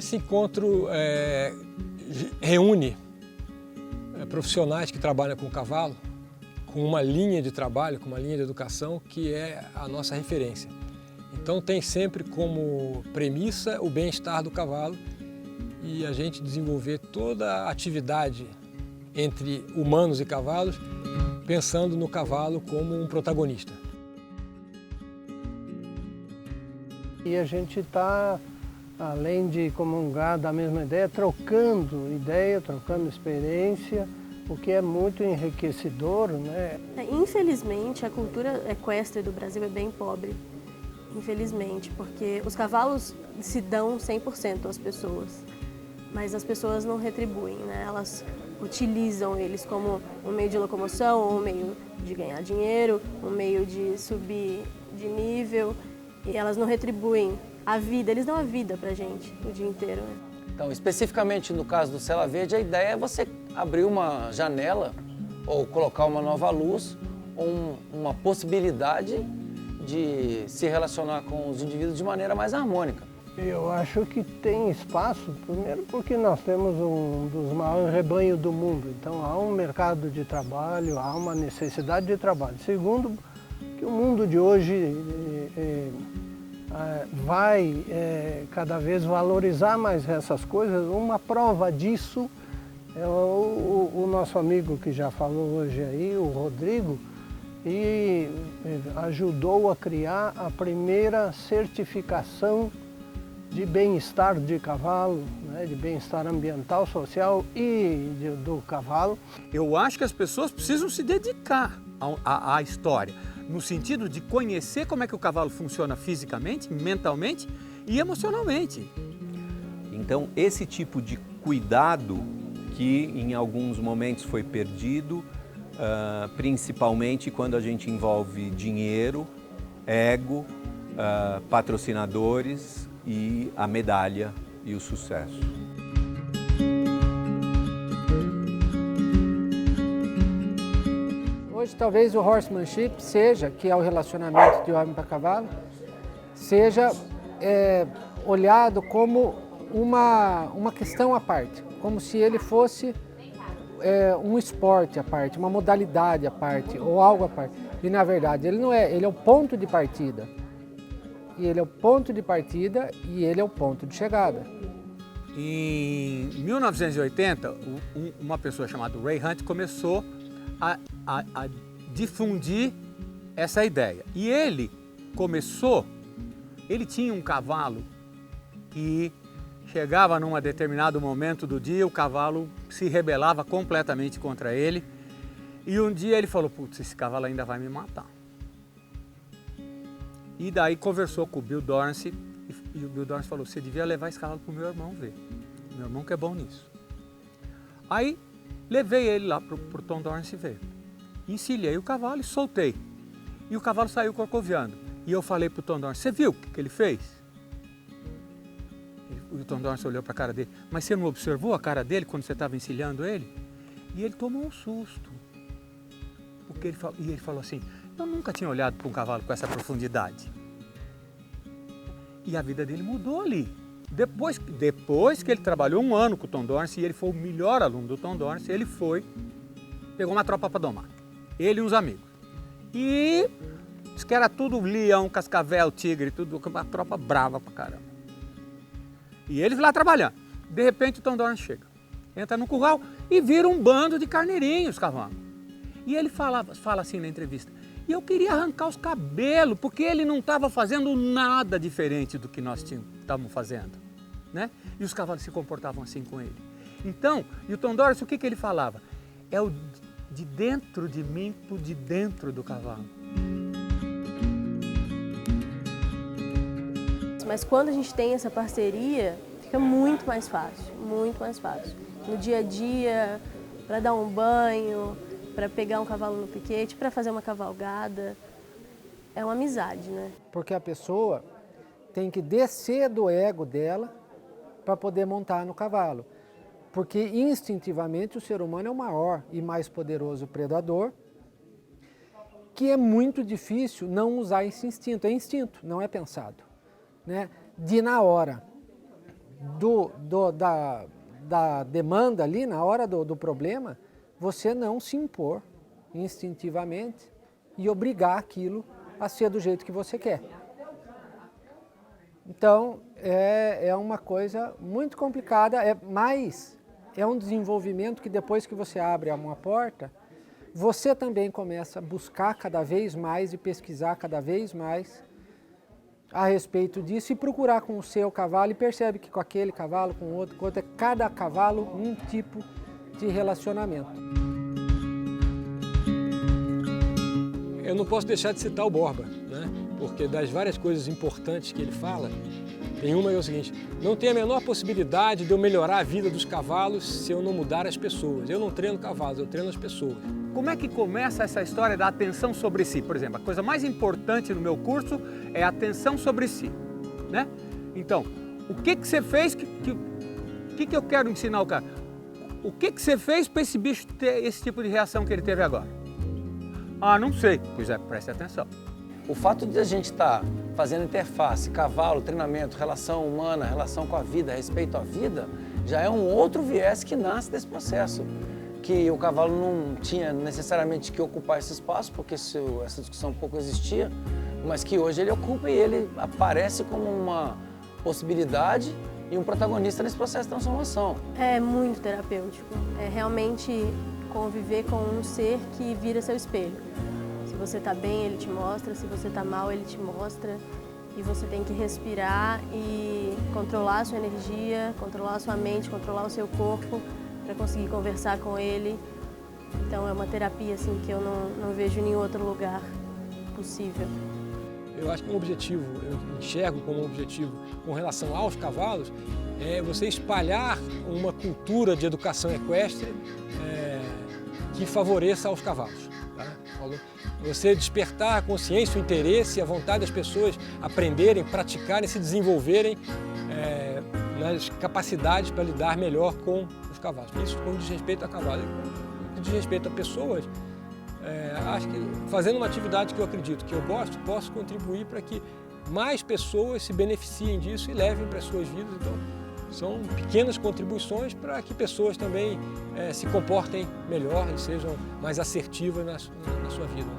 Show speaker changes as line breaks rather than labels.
Esse encontro reúne profissionais que trabalham com o cavalo, com uma linha de trabalho, com uma linha de educação que é a nossa referência. Então tem sempre como premissa o bem-estar do cavalo e a gente desenvolver toda a atividade entre humanos e cavalos, pensando no cavalo como um protagonista.
E a gente está, além de comungar da mesma ideia, trocando ideia, trocando experiência, o que é muito enriquecedor, né?
Infelizmente, a cultura equestre do Brasil é bem pobre. Infelizmente, porque os cavalos se dão 100% às pessoas, mas as pessoas não retribuem, né? Elas utilizam eles como um meio de locomoção, um meio de ganhar dinheiro, um meio de subir de nível, e elas não retribuem a vida, eles dão a vida pra gente o dia inteiro, né?
Então, especificamente no caso do Sela Verde, a ideia é você abrir uma janela ou colocar uma nova luz, ou uma possibilidade de se relacionar com os indivíduos de maneira mais harmônica.
Eu acho que tem espaço, primeiro porque nós temos um dos maiores rebanhos do mundo, então há um mercado de trabalho, há uma necessidade de trabalho. Segundo, que o mundo de hoje vai cada vez valorizar mais essas coisas. Uma prova disso é o nosso amigo que já falou hoje aí, o Rodrigo, e ajudou a criar a primeira certificação de bem-estar de cavalo, né, de bem-estar ambiental, social e do cavalo.
Eu acho que as pessoas precisam se dedicar à história, no sentido de conhecer como é que o cavalo funciona fisicamente, mentalmente e emocionalmente.
Então, esse tipo de cuidado que em alguns momentos foi perdido, principalmente quando a gente envolve dinheiro, ego, patrocinadores e a medalha e o sucesso.
Hoje talvez o horsemanship seja, que é o relacionamento de homem para cavalo, seja olhado como uma questão à parte, como se ele fosse um esporte à parte, uma modalidade à parte ou algo à parte. E na verdade ele não é, ele é o ponto de partida. E ele é o ponto de partida e ele é o ponto de chegada.
Em 1980, uma pessoa chamada Ray Hunt começou a difundir essa ideia. E ele tinha um cavalo que chegava num determinado momento do dia, o cavalo se rebelava completamente contra ele. E um dia ele falou, putz, esse cavalo ainda vai me matar. E daí conversou com o Bill Dorance e o Bill Dorance falou, você devia levar esse cavalo para o meu irmão ver. Meu irmão que é bom nisso. Aí levei ele lá para o Tom Dorance ver. Encilhei o cavalo e soltei. E o cavalo saiu corcoviando. E eu falei para o Tom Dorance, você viu o que ele fez? O Tom Dorance olhou para a cara dele, mas você não observou a cara dele quando você estava encilhando ele? E ele tomou um susto. Porque ele falou assim, eu nunca tinha olhado para um cavalo com essa profundidade. E a vida dele mudou ali. Depois que ele trabalhou um ano com o Tom Dorance e ele foi o melhor aluno do Tom Dorance, ele pegou uma tropa para domar. Ele e uns amigos. E disse que era tudo leão, cascavel, tigre, tudo, uma tropa brava pra caramba. E eles lá trabalhando. De repente o Tom Dorance chega, entra no curral e vira um bando de carneirinhos cavalo. E ele fala assim na entrevista, e eu queria arrancar os cabelos, porque ele não estava fazendo nada diferente do que nós estávamos fazendo, né? E os cavalos se comportavam assim com ele. Então, e o Tom Dorance, o que ele falava? É o de dentro de mim pro de dentro do cavalo.
Mas quando a gente tem essa parceria, fica muito mais fácil, muito mais fácil. No dia a dia, para dar um banho, para pegar um cavalo no piquete, para fazer uma cavalgada, é uma amizade, né?
Porque a pessoa tem que descer do ego dela para poder montar no cavalo. Porque instintivamente o ser humano é o maior e mais poderoso predador, que é muito difícil não usar esse instinto. É instinto, não é pensado, né? De na hora, da demanda ali, na hora do problema, você não se impor instintivamente e obrigar aquilo a ser do jeito que você quer. Então, é uma coisa muito complicada, mas é um desenvolvimento que depois que você abre uma porta, você também começa a buscar cada vez mais e pesquisar cada vez mais a respeito disso e procurar com o seu cavalo e percebe que com aquele cavalo, com outro, cada cavalo um tipo de relacionamento.
Eu não posso deixar de citar o Borba, né? Porque das várias coisas importantes que ele fala, tem uma que é o seguinte: não tem a menor possibilidade de eu melhorar a vida dos cavalos se eu não mudar as pessoas. Eu não treino cavalos, eu treino as pessoas.
Como é que começa essa história da atenção sobre si? Por exemplo, a coisa mais importante no meu curso é a atenção sobre si, né? Então, o que você fez que eu quero ensinar o cara? O que você fez para esse bicho ter esse tipo de reação que ele teve agora? Ah, não sei. Pois é, preste atenção.
O fato de a gente estar fazendo interface, cavalo, treinamento, relação humana, relação com a vida, respeito à vida, já é um outro viés que nasce desse processo. Que o cavalo não tinha necessariamente que ocupar esse espaço, porque essa discussão pouco existia, mas que hoje ele ocupa e ele aparece como uma possibilidade e um protagonista nesse processo de transformação.
É muito terapêutico. É realmente conviver com um ser que vira seu espelho. Se você está bem, ele te mostra, se você está mal, ele te mostra. E você tem que respirar e controlar a sua energia, controlar a sua mente, controlar o seu corpo para conseguir conversar com ele. Então é uma terapia assim, que eu não vejo em nenhum outro lugar possível.
Eu acho que um objetivo, eu enxergo como um objetivo com relação aos cavalos, é você espalhar uma cultura de educação equestre que favoreça aos cavalos. Tá? Você despertar a consciência, o interesse, a vontade das pessoas aprenderem, praticarem, se desenvolverem nas capacidades para lidar melhor com os cavalos. Isso quando diz respeito a cavalo. E diz respeito a pessoas, acho que fazendo uma atividade que eu acredito, que eu gosto, posso contribuir para que mais pessoas se beneficiem disso e levem para as suas vidas. Então, são pequenas contribuições para que pessoas também se comportem melhor e sejam mais assertivas na sua vida.